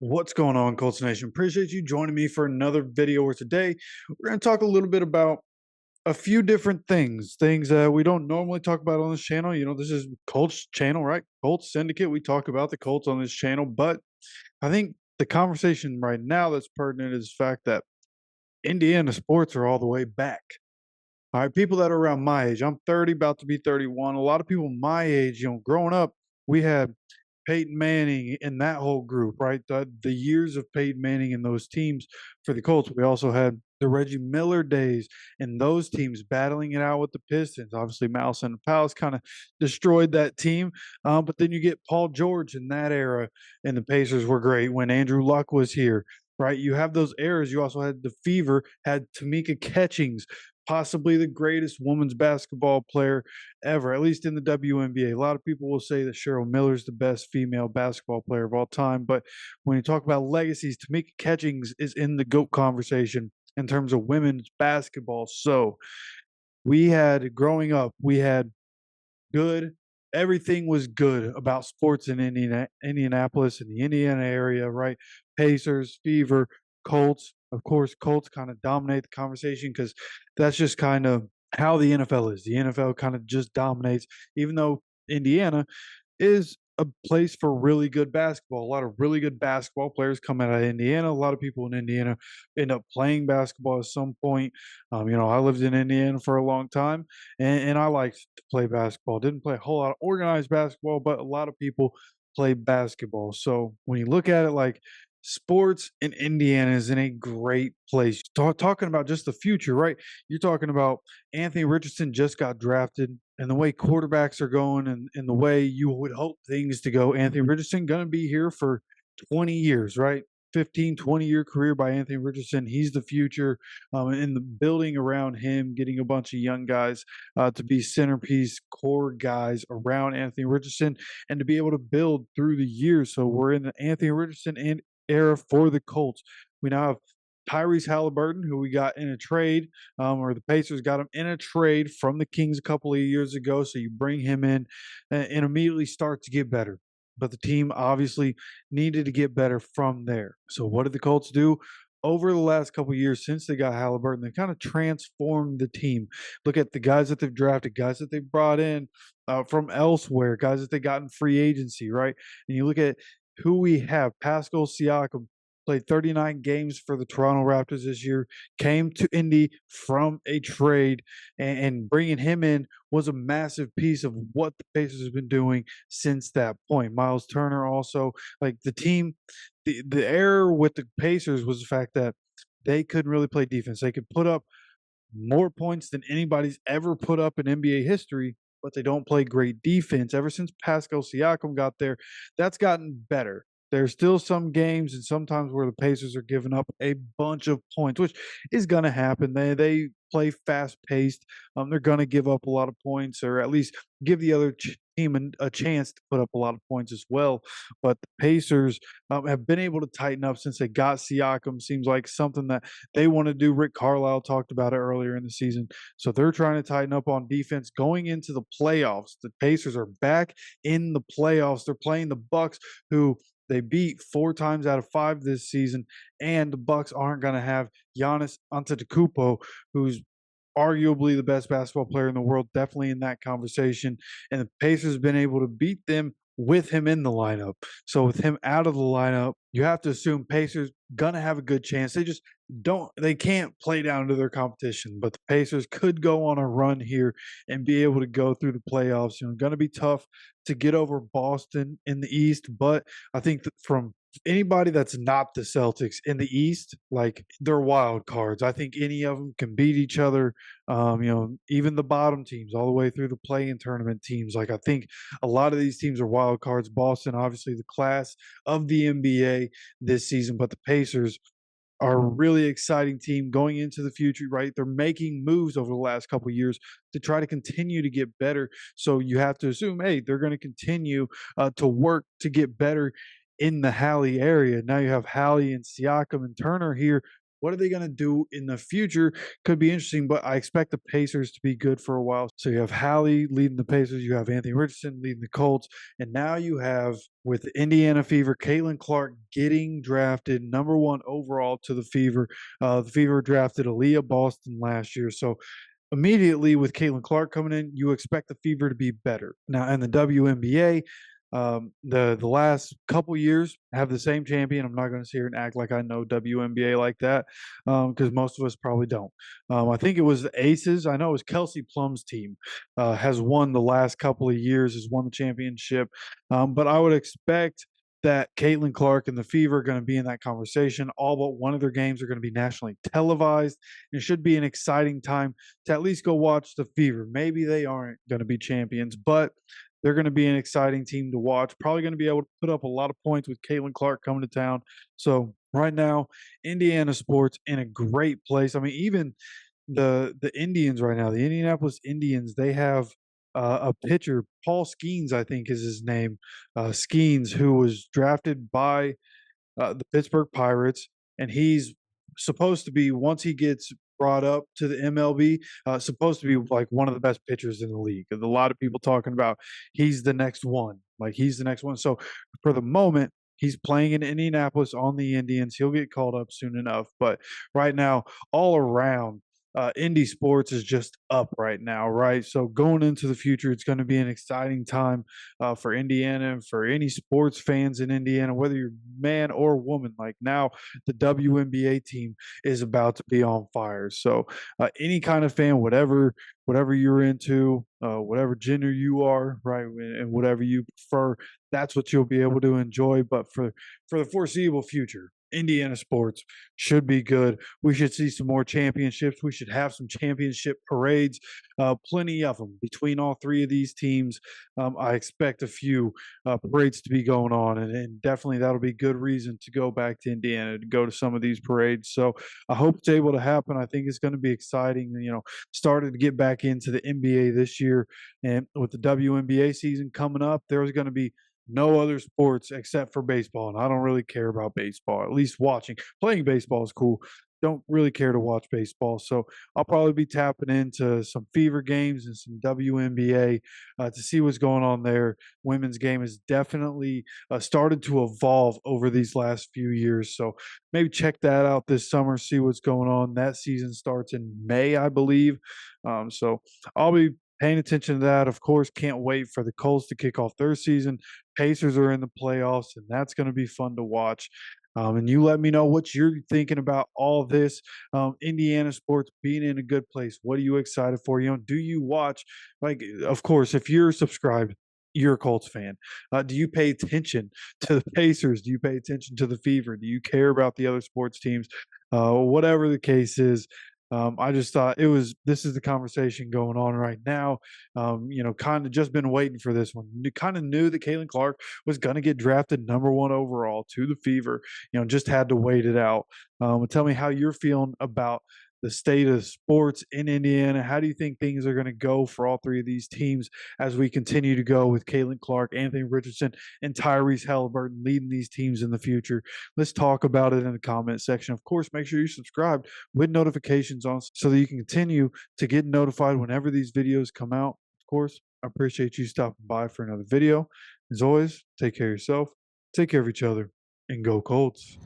What's going on, Colts Nation? Appreciate you joining me for another video where today we're going to talk a little bit about a few different things that we don't normally talk about on this channel. This is Colts channel, right? Colts Syndicate. We talk about the Colts on this channel, but I think the conversation right now that's pertinent is the fact that Indiana sports are all the way back. All right, people that are around my age, I'm 30, about to be 31. A lot of people my age, growing up, we had Peyton Manning in that whole group, right? The years of Peyton Manning in those teams for the Colts. We also had the Reggie Miller days and those teams battling it out with the Pistons. Obviously, Mouse and Palace kind of destroyed that team. But then you get Paul George in that era, and the Pacers were great when Andrew Luck was here. Right, you have those eras. You also had the Fever, had Tamika Catchings, possibly the greatest women's basketball player ever, at least in the WNBA. A lot of people will say that Cheryl Miller is the best female basketball player of all time, but when you talk about legacies, Tamika Catchings is in the GOAT conversation in terms of women's basketball. So growing up, we had good. Everything was good about sports in Indianapolis and the Indiana area, right? Pacers, Fever, Colts. Of course, Colts kind of dominate the conversation because that's just kind of how the NFL is. The NFL kind of just dominates, even though Indiana is a place for really good basketball. A lot of really good basketball players come out of Indiana. A lot of people in Indiana end up playing basketball at some point. I lived in Indiana for a long time, and I liked to play basketball. Didn't play a whole lot of organized basketball, but a lot of people play basketball. So when you look at it like sports in Indiana is in a great place. Talking about just the future, right? You're talking about Anthony Richardson just got drafted, and the way quarterbacks are going, and the way you would hope things to go, Anthony Richardson going to be here for 20 years, right? 15, 20-year career by Anthony Richardson. He's the future. And the building around him, getting a bunch of young guys to be centerpiece core guys around Anthony Richardson and to be able to build through the years. So we're in the Anthony Richardson era for the Colts. We now have Tyrese Halliburton, who we got in a trade, or the Pacers got him in a trade from the Kings a couple of years ago. So you bring him in and immediately start to get better. But the team obviously needed to get better from there. So what did the Colts do? Over the last couple of years since they got Halliburton, they kind of transformed the team. Look at the guys that they've drafted, guys that they've brought in from elsewhere, guys that they got in free agency, right? And you look at who we have. Pascal Siakam played 39 games for the Toronto Raptors this year, came to Indy from a trade, and bringing him in was a massive piece of what the Pacers have been doing since that point. Miles Turner also, like the team, the error with the Pacers was the fact that they couldn't really play defense. They could put up more points than anybody's ever put up in NBA history, but they don't play great defense. Ever since Pascal Siakam got there, that's gotten better. There's still some games and sometimes where the Pacers are giving up a bunch of points, which is going to happen. They play fast paced. They're going to give up a lot of points, or at least give the other team a chance to put up a lot of points as well. But the Pacers have been able to tighten up since they got Siakam. Seems like something that they want to do. Rick Carlisle talked about it earlier in the season. So they're trying to tighten up on defense going into the playoffs. The Pacers are back in the playoffs. They're playing the Bucks, who they beat 4 times out of 5 this season, and the Bucks aren't going to have Giannis Antetokounmpo, who's arguably the best basketball player in the world, definitely in that conversation. And the Pacers have been able to beat them with him in the lineup. So with him out of the lineup, you have to assume Pacers gonna have a good chance. They can't play down to their competition, but the Pacers could go on a run here and be able to go through the playoffs. Gonna be tough to get over Boston in the East, but I think that from anybody that's not the Celtics in the East, like, they're wild cards. I think any of them can beat each other. Even the bottom teams, all the way through the play-in tournament teams. Like, I think a lot of these teams are wild cards. Boston, obviously, the class of the NBA this season, but the Pacers are a really exciting team going into the future, right? They're making moves over the last couple of years to try to continue to get better. So you have to assume, hey, they're going to continue to work to get better in the Hallie area. Now you have Hallie and Siakam and Turner here What are they going to do in the future? Could be interesting, but I expect the Pacers to be good for a while. So you have Hallie leading the Pacers, you have Anthony Richardson leading the Colts, and now you have with the Indiana Fever, Caitlin Clark getting drafted #1 overall to the Fever. The Fever drafted Aaliyah Boston last year, so immediately with Caitlin Clark coming in, you expect the Fever to be better. Now, in the WNBA, the last couple years have the same champion. I'm not going to sit here and act like I know WNBA like that because most of us probably don't. I think it was the Aces. I know it was Kelsey Plum's team has won the last couple of years, has won the championship. But I would expect that Caitlin Clark and the Fever are going to be in that conversation. All but one of their games are going to be nationally televised. It should be an exciting time to at least go watch the Fever. Maybe they aren't going to be champions, but they're going to be an exciting team to watch. Probably going to be able to put up a lot of points with Caitlin Clark coming to town. So right now, Indiana sports in a great place. I mean, even the Indians right now, the Indianapolis Indians, they have a pitcher, Paul Skeens, I think is his name, Skeens, who was drafted by the Pittsburgh Pirates, and he's supposed to be once he gets brought up to the MLB, supposed to be like one of the best pitchers in the league. There's a lot of people talking about he's the next one, like he's the next one. So for the moment, he's playing in Indianapolis on the Indians. He'll get called up soon enough, but right now, all around Indy Sports is just up right now, right? So going into the future, it's going to be an exciting time for Indiana and for any sports fans in Indiana, whether you're man or woman. Like now, the WNBA team is about to be on fire. So any kind of fan, whatever you're into, whatever gender you are, right, and whatever you prefer, that's what you'll be able to enjoy. But for the foreseeable future, Indiana sports should be good. We should see some more championships. We should have some championship parades, plenty of them between all three of these teams. I expect a few parades to be going on, and definitely that'll be good reason to go back to Indiana to go to some of these parades. So I hope it's able to happen. I think it's going to be exciting. Started to get back into the NBA this year, and with the WNBA season coming up, there's going to be no other sports except for baseball. And I don't really care about baseball, at least watching. Playing baseball is cool. Don't really care to watch baseball. So I'll probably be tapping into some Fever games and some WNBA to see what's going on there. Women's game has definitely started to evolve over these last few years. So maybe check that out this summer, see what's going on. That season starts in May, I believe. So I'll be paying attention to that. Of course, can't wait for the Colts to kick off their season. Pacers are in the playoffs, and that's going to be fun to watch. And you let me know what you're thinking about all this. Indiana sports being in a good place. What are you excited for? Do you watch? Like, of course, if you're subscribed, you're a Colts fan. Do you pay attention to the Pacers? Do you pay attention to the Fever? Do you care about the other sports teams? Whatever the case is, I just thought this is the conversation going on right now. Kind of just been waiting for this one. Kind of knew that Caitlin Clark was going to get drafted #1 overall to the Fever. Just had to wait it out. Tell me how you're feeling about the state of sports in Indiana. How do you think things are going to go for all three of these teams as we continue to go with Caitlin Clark, Anthony Richardson, and Tyrese Halliburton leading these teams in the future? Let's talk about it in the comment section. Of course, make sure you subscribe with notifications on so that you can continue to get notified whenever these videos come out. Of course, I appreciate you stopping by for another video. As always, take care of yourself, take care of each other, and go Colts.